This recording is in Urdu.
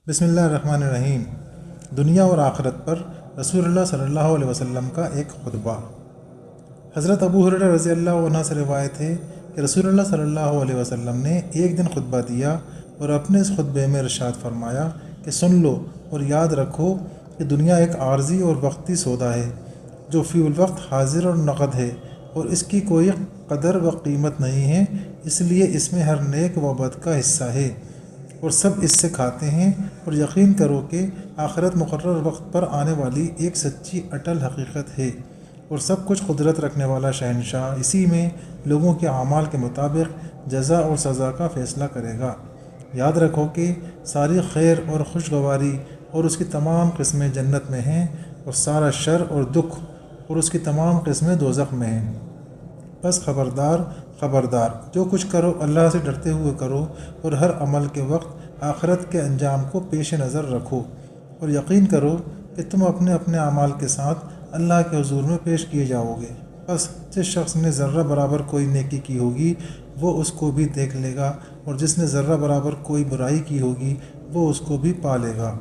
بسم اللہ الرحمن الرحیم۔ دنیا اور آخرت پر رسول اللہ صلی اللہ علیہ وسلم کا ایک خطبہ۔ حضرت ابو ہریرہ رضی اللہ عنہ سے روایت ہے کہ رسول اللہ صلی اللہ علیہ وسلم نے ایک دن خطبہ دیا اور اپنے اس خطبے میں ارشاد فرمایا کہ سن لو اور یاد رکھو کہ دنیا ایک عارضی اور وقتی سودا ہے جو فی الوقت حاضر اور نقد ہے، اور اس کی کوئی قدر و قیمت نہیں ہے، اس لیے اس میں ہر نیک و بد کا حصہ ہے اور سب اس سے کھاتے ہیں، اور یقین کرو کہ آخرت مقرر وقت پر آنے والی ایک سچی اٹل حقیقت ہے، اور سب کچھ قدرت رکھنے والا شہنشاہ اسی میں لوگوں کے اعمال کے مطابق جزا اور سزا کا فیصلہ کرے گا۔ یاد رکھو کہ ساری خیر اور خوشگواری اور اس کی تمام قسمیں جنت میں ہیں، اور سارا شر اور دکھ اور اس کی تمام قسمیں دوزخ میں ہیں۔ بس خبردار خبردار، جو کچھ کرو اللہ سے ڈرتے ہوئے کرو، اور ہر عمل کے وقت آخرت کے انجام کو پیش نظر رکھو، اور یقین کرو کہ تم اپنے اپنے اعمال کے ساتھ اللہ کے حضور میں پیش کیے جاؤ گے۔ بس جس شخص نے ذرہ برابر کوئی نیکی کی ہوگی وہ اس کو بھی دیکھ لے گا، اور جس نے ذرہ برابر کوئی برائی کی ہوگی وہ اس کو بھی پا لے گا۔